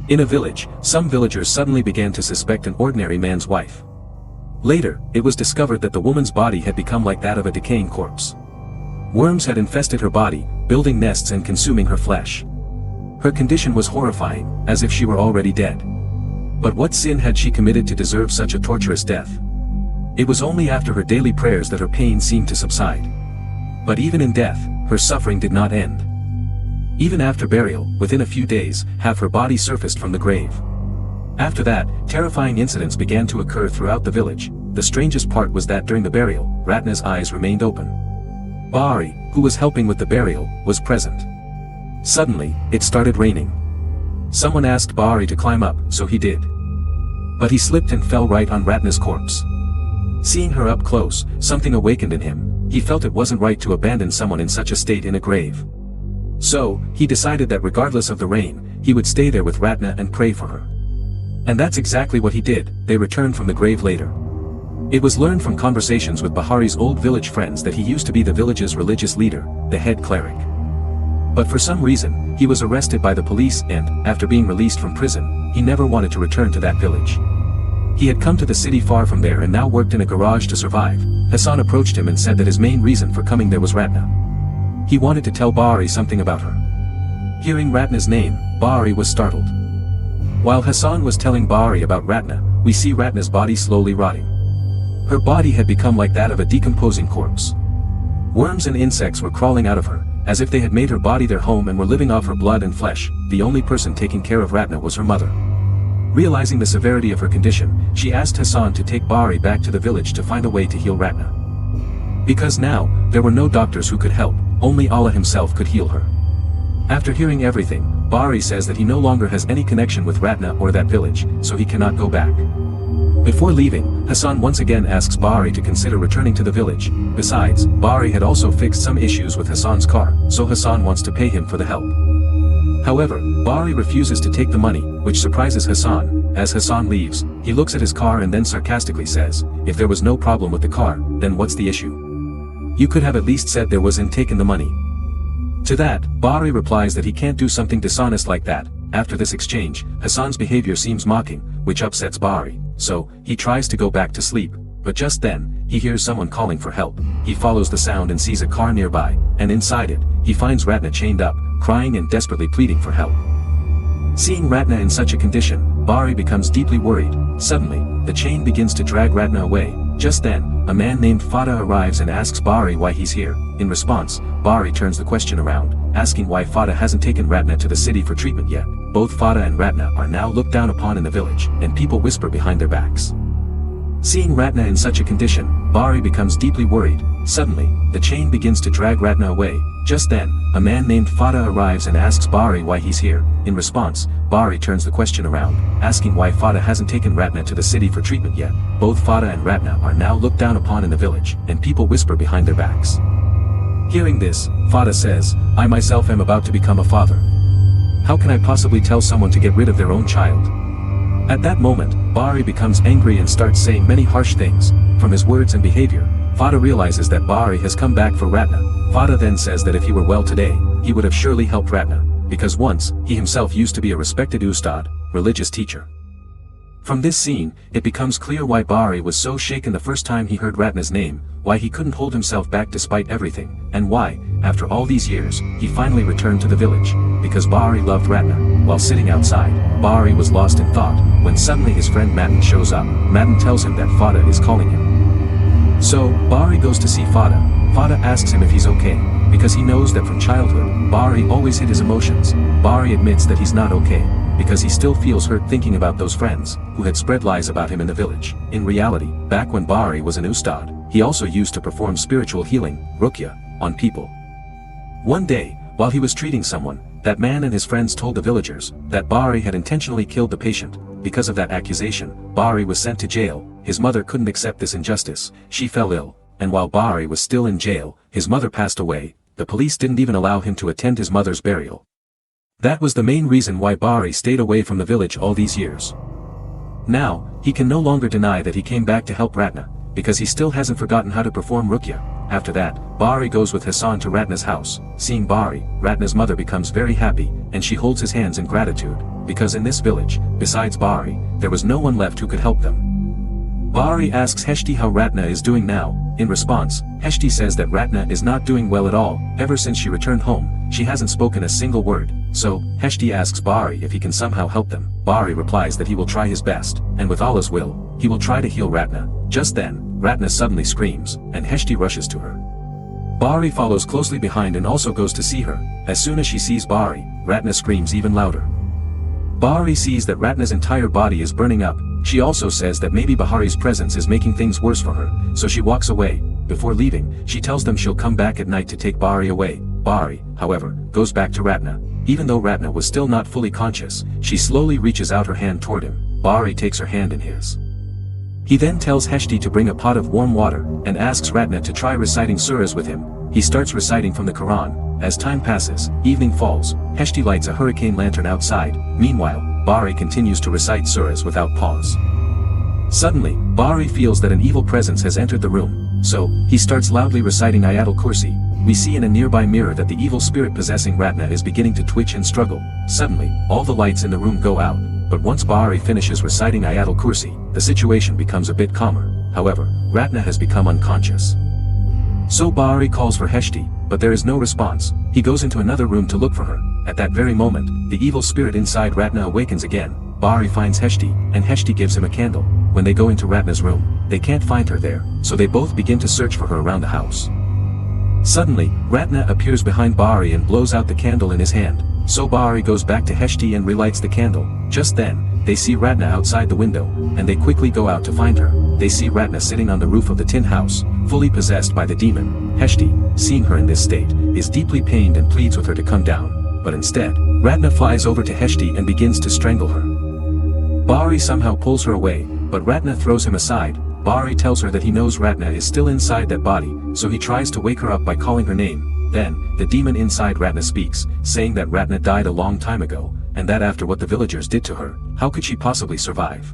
In a village, some villagers suddenly began to suspect an ordinary man's wife. Later, it was discovered that the woman's body had become like that of a decaying corpse. Worms had infested her body, building nests and consuming her flesh. Her condition was horrifying, as if she were already dead. But what sin had she committed to deserve such a torturous death? It was only after her daily prayers that her pain seemed to subside. But even in death, her suffering did not end. Even after burial, within a few days, half her body surfaced from the grave. After that, terrifying incidents began to occur throughout the village. The strangest part was that during the burial, Ratna's eyes remained open. Bahari, who was helping with the burial, was present. Suddenly, it started raining. Someone asked Bahari to climb up, so he did. But he slipped and fell right on Ratna's corpse. Seeing her up close, something awakened in him. He felt it wasn't right to abandon someone in such a state in a grave. So, he decided that regardless of the rain, he would stay there with Ratna and pray for her. And that's exactly what he did. They returned from the grave later. It was learned from conversations with Bahari's old village friends that he used to be the village's religious leader, the head cleric. But for some reason, he was arrested by the police and, after being released from prison, he never wanted to return to that village. He had come to the city far from there and now worked in a garage to survive. Hassan approached him and said that his main reason for coming there was Ratna. He wanted to tell Bahari something about her. Hearing Ratna's name, Bahari was startled. While Hassan was telling Bahari about Ratna, we see Ratna's body slowly rotting. Her body had become like that of a decomposing corpse. Worms and insects were crawling out of her, as if they had made her body their home and were living off her blood and flesh. The only person taking care of Ratna was her mother. Realizing the severity of her condition, she asked Hassan to take Bahari back to the village to find a way to heal Ratna. Because now, there were no doctors who could help, only Allah himself could heal her. After hearing everything, Bahari says that he no longer has any connection with Ratna or that village, so he cannot go back. Before leaving, Hassan once again asks Bahari to consider returning to the village. Besides, Bahari had also fixed some issues with Hassan's car, so Hassan wants to pay him for the help. However, Bahari refuses to take the money, which surprises Hassan. As Hassan leaves, he looks at his car and then sarcastically says, "If there was no problem with the car, then what's the issue? You could have at least said there was and taken the money." To that, Bahari replies that he can't do something dishonest like that. After this exchange, Hassan's behavior seems mocking, which upsets Bahari, so he tries to go back to sleep. But just then, he hears someone calling for help. He follows the sound and sees a car nearby, and inside it, he finds Ratna chained up, crying and desperately pleading for help. Seeing Ratna in such a condition, Bahari becomes deeply worried. Suddenly, the chain begins to drag Ratna away. Just then, a man named Fada arrives and asks Bahari why he's here. In response, Bahari turns the question around, asking why Fada hasn't taken Ratna to the city for treatment yet. Both Fada and Ratna are now looked down upon in the village, and people whisper behind their backs. Seeing Ratna in such a condition, Bahari becomes deeply worried. Suddenly, the chain begins to drag Ratna away. Just then, a man named Fada arrives and asks Bahari why he's here. In response, Bahari turns the question around, asking why Fada hasn't taken Ratna to the city for treatment yet. Both Fada and Ratna are now looked down upon in the village, and people whisper behind their backs. Hearing this, Fada says, "I myself am about to become a father. How can I possibly tell someone to get rid of their own child?" At that moment, Bahari becomes angry and starts saying many harsh things. From his words and behavior, Fada realizes that Bahari has come back for Ratna. Fada then says that if he were well today, he would have surely helped Ratna, because once, he himself used to be a respected ustad, religious teacher. From this scene, it becomes clear why Bahari was so shaken the first time he heard Ratna's name, why he couldn't hold himself back despite everything, and why, after all these years, he finally returned to the village. Because Bahari loved Ratna. While sitting outside, Bahari was lost in thought, when suddenly his friend Matan shows up. Matan tells him that Fada is calling him. So, Bahari goes to see Fada. Fada asks him if he's okay, because he knows that from childhood, Bahari always hid his emotions. Bahari admits that he's not okay, because he still feels hurt thinking about those friends, who had spread lies about him in the village. In reality, back when Bahari was an ustad, he also used to perform spiritual healing, ruqya, on people. One day, while he was treating someone, that man and his friends told the villagers that Bahari had intentionally killed the patient. Because of that accusation, Bahari was sent to jail. His mother couldn't accept this injustice. She fell ill, and while Bahari was still in jail, his mother passed away. The police didn't even allow him to attend his mother's burial. That was the main reason why Bahari stayed away from the village all these years. Now, he can no longer deny that he came back to help Ratna, because he still hasn't forgotten how to perform ruqya. After that, Bahari goes with Hassan to Ratna's house. Seeing Bahari, Ratna's mother becomes very happy, and she holds his hands in gratitude, because in this village, besides Bahri, there was no one left who could help them. Bahri asks Heshti how Ratna is doing now. In response, Heshti says that Ratna is not doing well at all. Ever since she returned home, she hasn't spoken a single word. So, Heshti asks Bahri if he can somehow help them. Bahri replies that he will try his best, and with Allah's will, he will try to heal Ratna. Just then, Ratna suddenly screams, and Heshti rushes to her. Bahri follows closely behind and also goes to see her. As soon as she sees Bahri, Ratna screams even louder. Bahri sees that Ratna's entire body is burning up. She also says that maybe Bahari's presence is making things worse for her, so she walks away. Before leaving, she tells them she'll come back at night to take Bahri away. Bahri, however, goes back to Ratna. Even though Ratna was still not fully conscious, she slowly reaches out her hand toward him. Bahri takes her hand in his. He then tells Heshti to bring a pot of warm water, and asks Ratna to try reciting surahs with him. He starts reciting from the Quran. As time passes, evening falls. Heshti lights a hurricane lantern outside. Meanwhile, Bahri continues to recite surahs without pause. Suddenly, Bahri feels that an evil presence has entered the room, so he starts loudly reciting Ayatul Kursi. We see in a nearby mirror that the evil spirit possessing Ratna is beginning to twitch and struggle. Suddenly, all the lights in the room go out, but once Bahri finishes reciting Ayatul Kursi, the situation becomes a bit calmer. However, Ratna has become unconscious. So Bahri calls for Heshti, but there is no response. He goes into another room to look for her. At that very moment, the evil spirit inside Ratna awakens again. Bahri finds Heshti, and Heshti gives him a candle. When they go into Ratna's room, they can't find her there, so they both begin to search for her around the house. Suddenly, Ratna appears behind Bahri and blows out the candle in his hand. So Bahri goes back to Heshti and relights the candle. Just then, they see Ratna outside the window, and they quickly go out to find her. They see Ratna sitting on the roof of the tin house, fully possessed by the demon. Heshti, seeing her in this state, is deeply pained and pleads with her to come down. But instead, Ratna flies over to Heshti and begins to strangle her. Bahri somehow pulls her away, but Ratna throws him aside. Bahri tells her that he knows Ratna is still inside that body, so he tries to wake her up by calling her name. Then, the demon inside Ratna speaks, saying that Ratna died a long time ago, and that after what the villagers did to her, how could she possibly survive?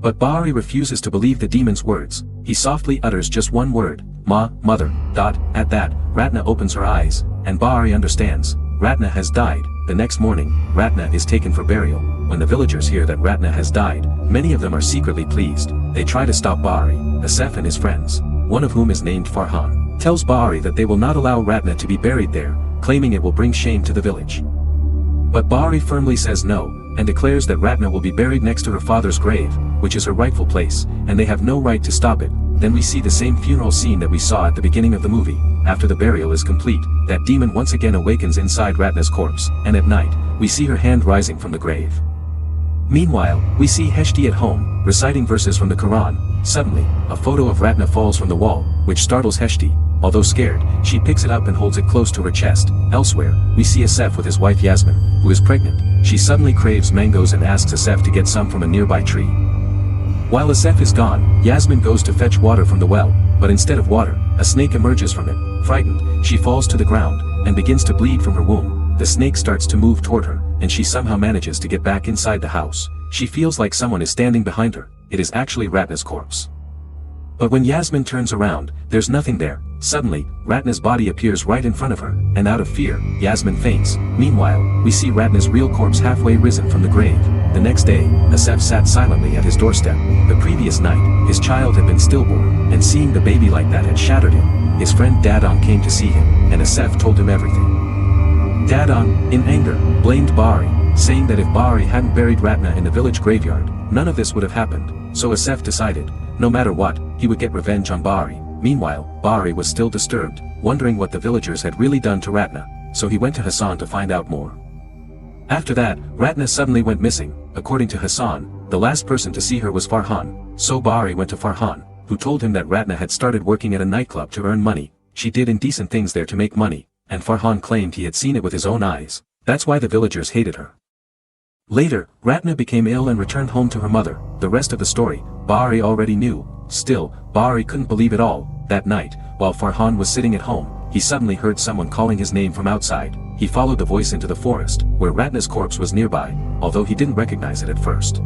But Bahri refuses to believe the demon's words. He softly utters just one word, mother. At that, Ratna opens her eyes, and Bahri understands. Ratna has died. The next morning, Ratna is taken for burial. When the villagers hear that Ratna has died, many of them are secretly pleased. They try to stop Bahri. Asef and his friends, one of whom is named Farhan, tells Bahri that they will not allow Ratna to be buried there, claiming it will bring shame to the village. But Bahri firmly says no, and declares that Ratna will be buried next to her father's grave, which is her rightful place, and they have no right to stop it. Then we see the same funeral scene that we saw at the beginning of the movie. After the burial is complete, that demon once again awakens inside Ratna's corpse, and at night, we see her hand rising from the grave. Meanwhile, we see Heshti at home, reciting verses from the Quran. Suddenly, a photo of Ratna falls from the wall, which startles Heshti. Although scared, she picks it up and holds it close to her chest. Elsewhere, we see Asef with his wife Yasmin, who is pregnant. She suddenly craves mangoes and asks Asef to get some from a nearby tree. While Asef is gone, Yasmin goes to fetch water from the well, but instead of water, a snake emerges from it. Frightened, she falls to the ground, and begins to bleed from her womb. The snake starts to move toward her, and she somehow manages to get back inside the house. She feels like someone is standing behind her. It is actually Ratna's corpse. But when Yasmin turns around, there's nothing there. Suddenly, Ratna's body appears right in front of her, and out of fear, Yasmin faints. Meanwhile, we see Ratna's real corpse halfway risen from the grave. The next day, Asef sat silently at his doorstep. The previous night, his child had been stillborn, and seeing the baby like that had shattered him. His friend Dadon came to see him, and Asef told him everything. Dadon, in anger, blamed Bahri, saying that if Bahri hadn't buried Ratna in the village graveyard, none of this would have happened. So Asef decided, no matter what, he would get revenge on Bahri. Meanwhile, Bahri was still disturbed, wondering what the villagers had really done to Ratna, so he went to Hassan to find out more. After that, Ratna suddenly went missing. According to Hassan, the last person to see her was Farhan, so Bahri went to Farhan, who told him that Ratna had started working at a nightclub to earn money. She did indecent things there to make money, and Farhan claimed he had seen it with his own eyes. That's why the villagers hated her. Later, Ratna became ill and returned home to her mother. The rest of the story, Bahri already knew. Still, Bahri couldn't believe it all. That night, while Farhan was sitting at home, he suddenly heard someone calling his name from outside. He followed the voice into the forest, where Ratna's corpse was nearby, although he didn't recognize it at first.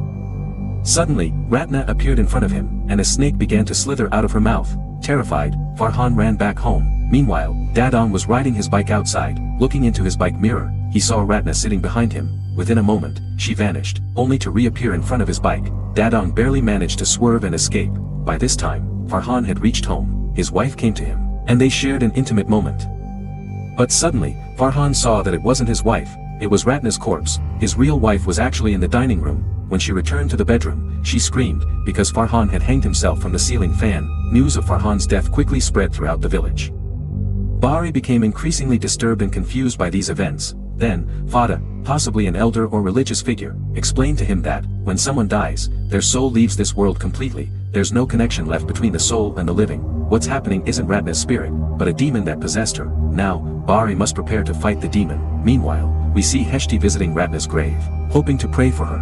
Suddenly, Ratna appeared in front of him, and a snake began to slither out of her mouth. Terrified, Farhan ran back home. Meanwhile, Dadon was riding his bike outside. Looking into his bike mirror, he saw Ratna sitting behind him. Within a moment, she vanished, only to reappear in front of his bike. Dadon barely managed to swerve and escape. By this time, Farhan had reached home. His wife came to him, and they shared an intimate moment. But suddenly, Farhan saw that it wasn't his wife, it was Ratna's corpse. His real wife was actually in the dining room. When she returned to the bedroom, she screamed, because Farhan had hanged himself from the ceiling fan. News of Farhan's death quickly spread throughout the village. Bari became increasingly disturbed and confused by these events. Then, Fada, possibly an elder or religious figure, explained to him that, when someone dies, their soul leaves this world completely. There's no connection left between the soul and the living. What's happening isn't Ratna's spirit, but a demon that possessed her. Now, Bari must prepare to fight the demon. Meanwhile, we see Heshti visiting Ratna's grave, hoping to pray for her.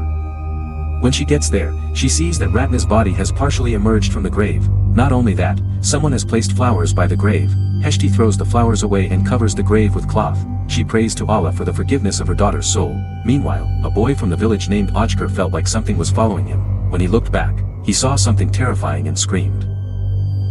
When she gets there, she sees that Ratna's body has partially emerged from the grave. Not only that, someone has placed flowers by the grave. Heshti throws the flowers away and covers the grave with cloth. She prays to Allah for the forgiveness of her daughter's soul. Meanwhile, a boy from the village named Ojkar felt like something was following him. When he looked back, he saw something terrifying and screamed.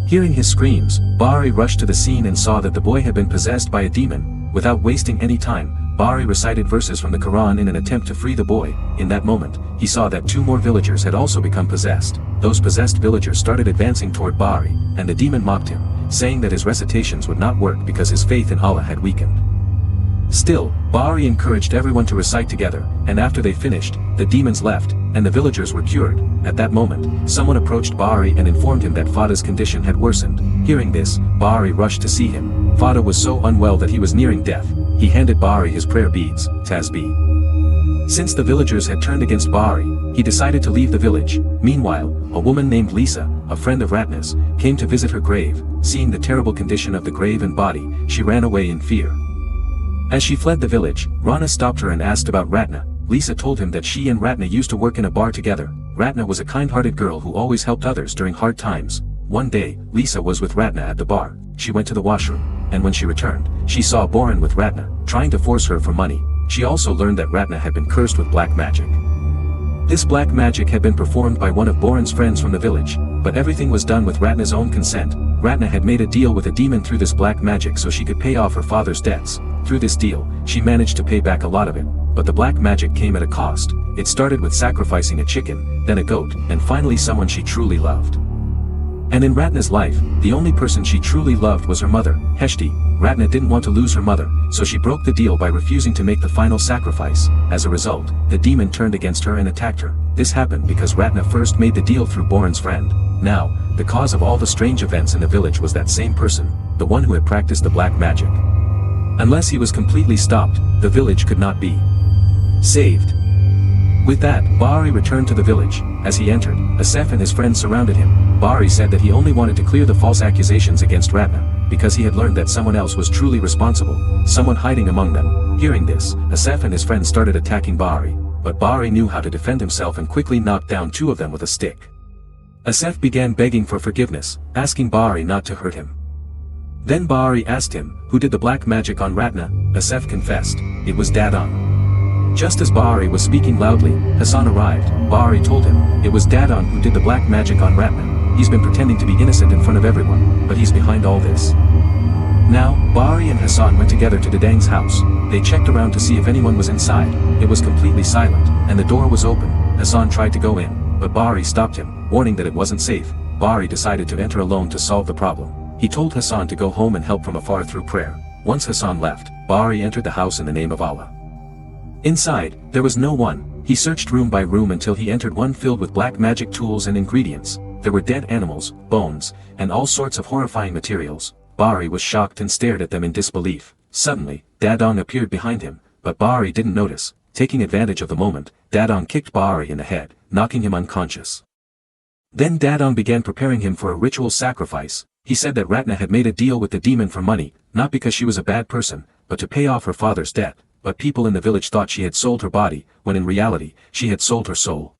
Hearing his screams, Bari rushed to the scene and saw that the boy had been possessed by a demon. Without wasting any time, Bari recited verses from the Quran in an attempt to free the boy. In that moment, he saw that 2 more villagers had also become possessed. Those possessed villagers started advancing toward Bari, and the demon mocked him, saying that his recitations would not work because his faith in Allah had weakened. Still, Bari encouraged everyone to recite together, and after they finished, the demons left, and the villagers were cured. At that moment, someone approached Bari and informed him that Fada's condition had worsened. Hearing this, Bari rushed to see him. Fada was so unwell that he was nearing death. He handed Bari his prayer beads, tasbih. Since the villagers had turned against Bari, he decided to leave the village. Meanwhile, a woman named Lisa, a friend of Ratna's, came to visit her grave. Seeing the terrible condition of the grave and body, she ran away in fear. As she fled the village, Rana stopped her and asked about Ratna. Lisa told him that she and Ratna used to work in a bar together. Ratna was a kind-hearted girl who always helped others during hard times. One day, Lisa was with Ratna at the bar. She went to the washroom, and when she returned, she saw Boran with Ratna, trying to force her for money. She also learned that Ratna had been cursed with black magic. This black magic had been performed by one of Boran's friends from the village, but everything was done with Ratna's own consent. Ratna had made a deal with a demon through this black magic so she could pay off her father's debts. Through this deal, she managed to pay back a lot of it, but the black magic came at a cost. It started with sacrificing a chicken, then a goat, and finally someone she truly loved. And in Ratna's life, the only person she truly loved was her mother, Heshti. Ratna didn't want to lose her mother, so she broke the deal by refusing to make the final sacrifice. As a result, the demon turned against her and attacked her. This happened because Ratna first made the deal through Boran's friend. Now, the cause of all the strange events in the village was that same person, the one who had practiced the black magic. Unless he was completely stopped, the village could not be saved. With that, Bari returned to the village. As he entered, Asef and his friends surrounded him. Bari said that he only wanted to clear the false accusations against Ratna, because he had learned that someone else was truly responsible, someone hiding among them. Hearing this, Asef and his friends started attacking Bari, but Bari knew how to defend himself and quickly knocked down 2 of them with a stick. Asef began begging for forgiveness, asking Bari not to hurt him. Then Bari asked him, who did the black magic on Ratna? Asef confessed, it was Dadon. Just as Bari was speaking loudly, Hassan arrived. Bari told him, it was Dadon who did the black magic on Ratna. He's been pretending to be innocent in front of everyone, but he's behind all this. Now, Bari and Hassan went together to Dadang's house. They checked around to see if anyone was inside. It was completely silent, and the door was open. Hassan tried to go in, but Bari stopped him, warning that it wasn't safe. Bari decided to enter alone to solve the problem. He told Hassan to go home and help from afar through prayer. Once Hassan left, Bari entered the house in the name of Allah. Inside, there was no one. He searched room by room until he entered one filled with black magic tools and ingredients. There were dead animals, bones, and all sorts of horrifying materials. Bari was shocked and stared at them in disbelief. Suddenly, Dadong appeared behind him, but Bari didn't notice. Taking advantage of the moment, Dadong kicked Bari in the head, knocking him unconscious. Then Dadong began preparing him for a ritual sacrifice. He said that Ratna had made a deal with the demon for money, not because she was a bad person, but to pay off her father's debt. But people in the village thought she had sold her body, when in reality, she had sold her soul.